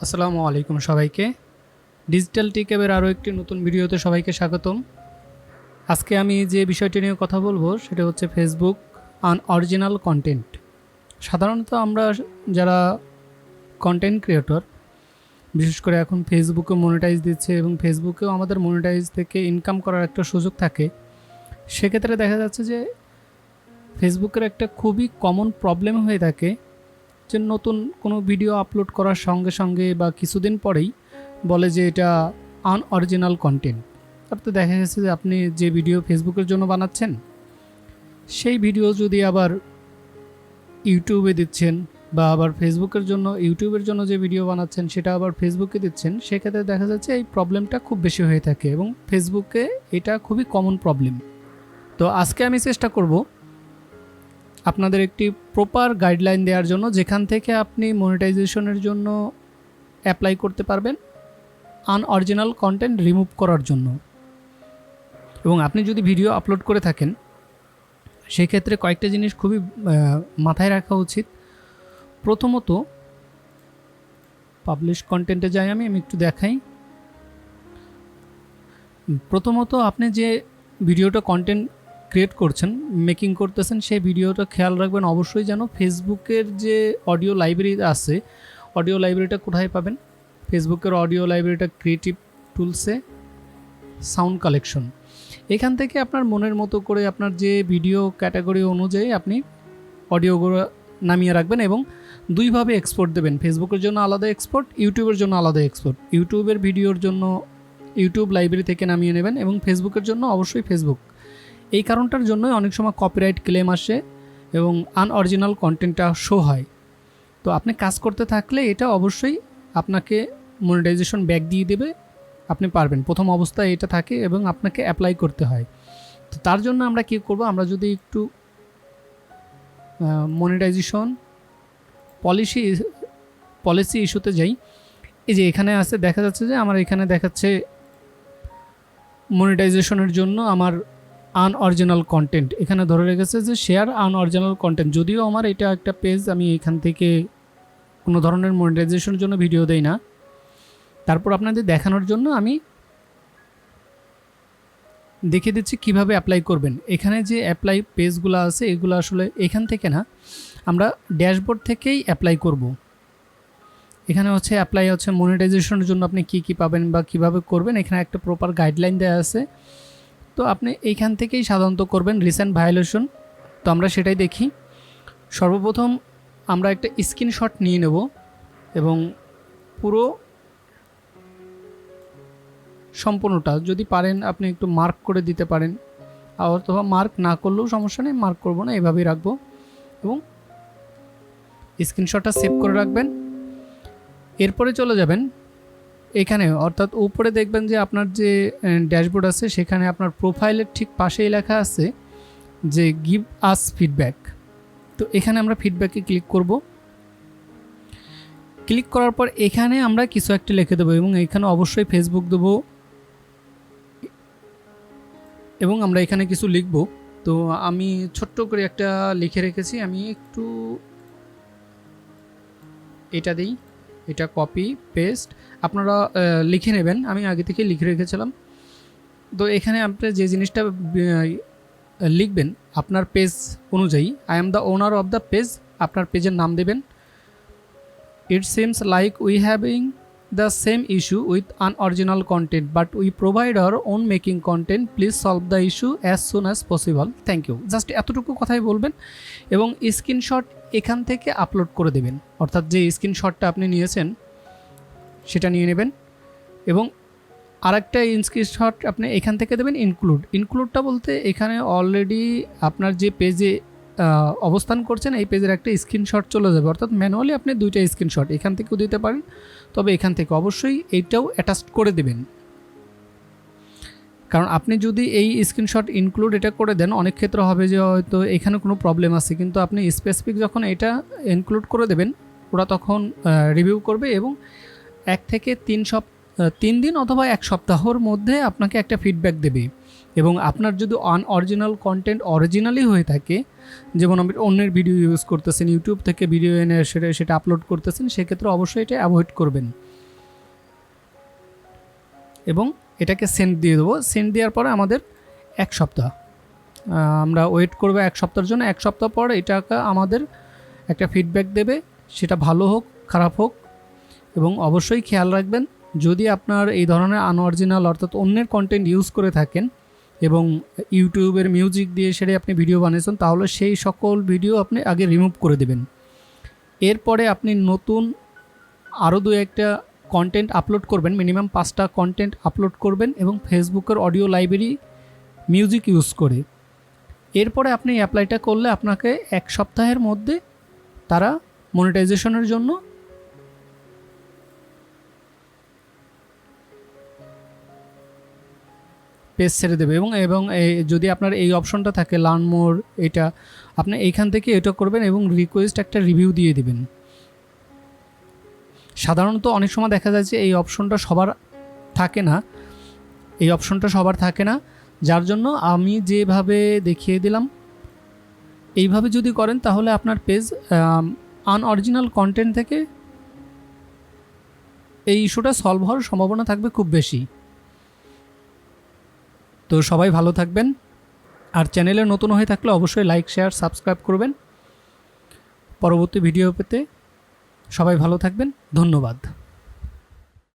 আসসালামু আলাইকুম সবাইকে। ডিজিটাল টিক্যাবের আরও একটি নতুন ভিডিওতে সবাইকে স্বাগতম। আজকে আমি যে বিষয়টি নিয়ে কথা বলবো সেটা হচ্ছে ফেসবুক আনঅরিজিনাল কন্টেন্ট। সাধারণত আমরা যারা কন্টেন্ট ক্রিয়েটর, বিশেষ করে এখন ফেসবুকে মনিটাইজ দিচ্ছে এবং ফেসবুকেও আমাদের মনিটাইজ থেকে ইনকাম করার একটা সুযোগ থাকে। সেক্ষেত্রে দেখা যাচ্ছে যে ফেসবুকের একটা খুবই কমন প্রবলেম হয়ে থাকে যে নতুন কোনো ভিডিও আপলোড করার সঙ্গে সঙ্গে বা কিছুদিন পরেই বলে যে এটা আনঅরিজিনাল কন্টেন্ট। তারপরে দেখা গেছে যে আপনি যে ভিডিও ফেসবুকের জন্য বানাচ্ছেন সেই ভিডিও যদি আবার ইউটিউবে দিচ্ছেন বা আবার ফেসবুকের জন্য ইউটিউবের জন্য যে ভিডিও বানাচ্ছেন সেটা আবার ফেসবুকে দিচ্ছেন, সেক্ষেত্রে দেখা যাচ্ছে এই প্রবলেমটা খুব বেশি হয়ে থাকে এবং ফেসবুকে এটা খুবই কমন প্রবলেম। তো আজকে আমি চেষ্টা করব আপনাদের একটি প্রপার গাইডলাইন দেওয়ার জন্য, যেখান থেকে আপনি মনিটাইজেশনের জন্য অ্যাপ্লাই করতে পারবেন আনঅরিজিনাল কন্টেন্ট রিমুভ করার জন্য। এবং আপনি যদি ভিডিও আপলোড করে থাকেন সেই ক্ষেত্রে কয়েকটা জিনিস খুবই মাথায় রাখা উচিত। প্রথমত, পাবলিশ কন্টেন্টে যাই আমি একটু দেখাই। প্রথমত, আপনি যে ভিডিওটা কন্টেন্ট ক্রিয়েট করছেন, মেকিং করতেছেন, সেই ভিডিওটা খেয়াল রাখবেন অবশ্যই যেন ফেসবুকের যে অডিও লাইব্রেরি আছে, অডিও লাইব্রেরিটা কোথায় পাবেন? ফেসবুকের অডিও লাইব্রেরিটা ক্রিয়েটিভ টুলসে সাউন্ড কালেকশন। এখান থেকে আপনার মনের মতো করে আপনার যে ভিডিও ক্যাটাগরি অনুযায়ী আপনি অডিওগুলো নামিয়ে রাখবেন এবং দুইভাবে এক্সপোর্ট দেবেন। ফেসবুকের জন্য আলাদা এক্সপোর্ট, ইউটিউবের জন্য আলাদা এক্সপোর্ট। ইউটিউবের ভিডিওর জন্য ইউটিউব লাইব্রেরি থেকে নামিয়ে নেবেন এবং ফেসবুকের জন্য অবশ্যই ফেসবুক। এই কারণটার জন্যই অনেক সময় কপিরাইট ক্লেম আসে এবং আনঅরিজিনাল কন্টেন্টটা শো হয়। তো আপনি কাজ করতে থাকলে এটা অবশ্যই আপনাকে মনিটাইজেশন ব্যাক দিয়ে দেবে, আপনি পারবেন। প্রথম অবস্থায় এটা থাকে এবং আপনাকে অ্যাপ্লাই করতে হয়। তো তার জন্য আমরা কী করব, আমরা যদি একটু মনিটাইজেশন পলিসি ইস্যুতে যাই। এই যে এখানে আছে, দেখা যাচ্ছে যে আমার এখানে দেখাচ্ছে মনিটাইজেশনের জন্য আমার আনঅরিজিনাল কন্টেন্ট এখানে ধরে রেখেছে যে শেয়ার আনঅরিজিনাল কন্টেন্ট। যদিও আমার এটা একটা পেজ, আমি এখান থেকে কোনো ধরনের মনিটাইজেশনের জন্য ভিডিও দেই না। তারপর আপনাদের দেখানোর জন্য আমি দেখিয়ে দিচ্ছি কিভাবে অ্যাপ্লাই করবেন। এখানে যে অ্যাপ্লাই পেজগুলো আছে এগুলো আসলে এখান থেকে না, আমরা ড্যাশবোর্ড থেকেই অ্যাপ্লাই করব। এখানে হচ্ছে অ্যাপ্লাই হচ্ছে মনিটাইজেশনের জন্য আপনি কি পাবেন বা কিভাবে করবেন, এখানে একটা প্রপার গাইডলাইন দেওয়া আছে। তো আপনি এইখান থেকেই সাধারণত করবেন রিসেন্ট ভায়োলেশন। তো আমরা সেটাই দেখি। সর্বপ্রথম আমরা একটা স্ক্রিনশট নিয়ে নেব এবং পুরো সম্পূর্ণটা যদি পারেন আপনি একটু মার্ক করে দিতে পারেন, অথবা মার্ক না করলেও সমস্যা নেই, মার্ক করব না, এভাবেই রাখবো এবং স্ক্রিনশটটা সেভ করে রাখবেন। এরপরে চলে যাবেন এখানে, অর্থাৎ উপরে দেখবেন যে আপনার যে ড্যাশবোর্ড আছে সেখানে আপনার প্রোফাইলের ঠিক পাশেই লেখা আছে যে গিভ আস ফিডব্যাক। তো এখানে আমরা ফিডব্যাকে ক্লিক করব। ক্লিক করার পর এখানে আমরা কিছু একটা লিখে দেবো এবং এখানে অবশ্যই ফেসবুক দেবো এবং আমরা এখানে কিছু লিখব। তো আমি ছোট্ট করে একটা লিখে রেখেছি, আমি একটু এটা দিই, এটা কপি পেস্ট, আপনারা লিখে নেবেন, আমি আগে থেকে লিখে রেখেছিলাম। তো এখানে আপনি যে জিনিসটা লিখবেন আপনার পেজ অনুযায়ী, I am the owner of the page, আপনার পেজের নাম দেবেন। It seems like we having the same issue with unoriginal content but we provide our own making content, please solve the issue as soon as possible, thank you. Just এতটুকু কথাই বলবেন এবং screenshot এখান থেকে আপলোড করে দেবেন। অর্থাৎ যে স্ক্রিনশটটা আপনি নিয়েছেন সেটা নিয়ে নেবেন এবং আরেকটা স্ক্রিনশট আপনি এখান থেকে দেবেন। ইনক্লুডটা বলতে এখানে অলরেডি আপনার যে পেজে অবস্থান করছেন এই পেজের একটা স্ক্রিনশট চলে যাবে, অর্থাৎ ম্যানুয়ালি আপনি দুইটা স্ক্রিনশট এখান থেকেও দিতে পারেন, তবে এখান থেকে অবশ্যই এইটাও অ্যাটাচ করে দেবেন। কারণ আপনি যদি এই স্ক্রিনশট ইনক্লুড এটা করে দেন, অনেক ক্ষেত্রে হবে যে হয়তো এখানে কোনো প্রবলেম আছে, কিন্তু আপনি স্পেসিফিক যখন এটা ইনক্লুড করে দেবেন ওরা তখন রিভিউ করবে এবং 1 থেকে 3 দিন অথবা 1 সপ্তাহর মধ্যে আপনাকে একটা ফিডব্যাক দেবে। এবং আপনার যদি আনঅরিজিনাল কন্টেন্ট অরিজিনালি হয়ে থাকে, যেমন আপনি অন্যের ভিডিও ইউজ করতেছেন, ইউটিউব থেকে ভিডিও এনে সেটা আপলোড করতেছেন, সেক্ষেত্রে অবশ্যই এটা অ্যাভয়েড করবেন। এবং এটাকে সেন্ড দিয়ে দেবো। সেন্ড দেওয়ার পরে আমাদের 1 সপ্তাহ আমরা ওয়েট করবো 1 সপ্তাহের জন্য। 1 সপ্তাহ পর এটাকে আমাদের একটা ফিডব্যাক দেবে, সেটা ভালো হোক খারাপ হোক। এবং অবশ্যই খেয়াল রাখবেন, যদি আপনার এই ধরনের আনঅরিজিনাল অর্থাৎ অন্যের কন্টেন্ট ইউজ করে থাকেন এবং ইউটিউবের মিউজিক দিয়ে সেটা আপনি ভিডিও বানিয়েছেন, তাহলে সেই সকল ভিডিও আপনি আগে রিমুভ করে দেবেন। এরপরে আপনি নতুন আরও 2-1টা কন্টেন্ট আপলোড করবেন, মিনিমাম 5টা কন্টেন্ট আপলোড করবেন এবং ফেসবুকের অডিও লাইব্রেরি মিউজিক ইউজ করে। এরপরে আপনি অ্যাপ্লাইটা করলে আপনাকে 1 সপ্তাহের মধ্যে তারা মনিটাইজেশনের জন্য পেজ ছেড়ে দেবে। এবং যদি আপনার এই অপশনটা থাকে লার্ন মোর, এটা আপনি এইখান থেকে এটা করবেন এবং রিকোয়েস্ট একটা রিভিউ দিয়ে দিবেন। সাধারণত অনেক সময় দেখা যায় যে এই অপশনটা সবার থাকে না, যার জন্য আমি যেভাবে দেখিয়ে দিলাম এইভাবে যদি করেন তাহলে আপনার পেজ আনঅরিজিনাল কন্টেন্ট থেকে এই ইস্যুটা সলভ হওয়ার সম্ভাবনা থাকবে খুব বেশি। তো সবাই ভালো থাকবেন, আর চ্যানেলে নতুন হয়ে থাকলে অবশ্যই লাইক শেয়ার সাবস্ক্রাইব করবেন পরবর্তী ভিডিও পেতে। সবাই ভালো থাকবেন, ধন্যবাদ।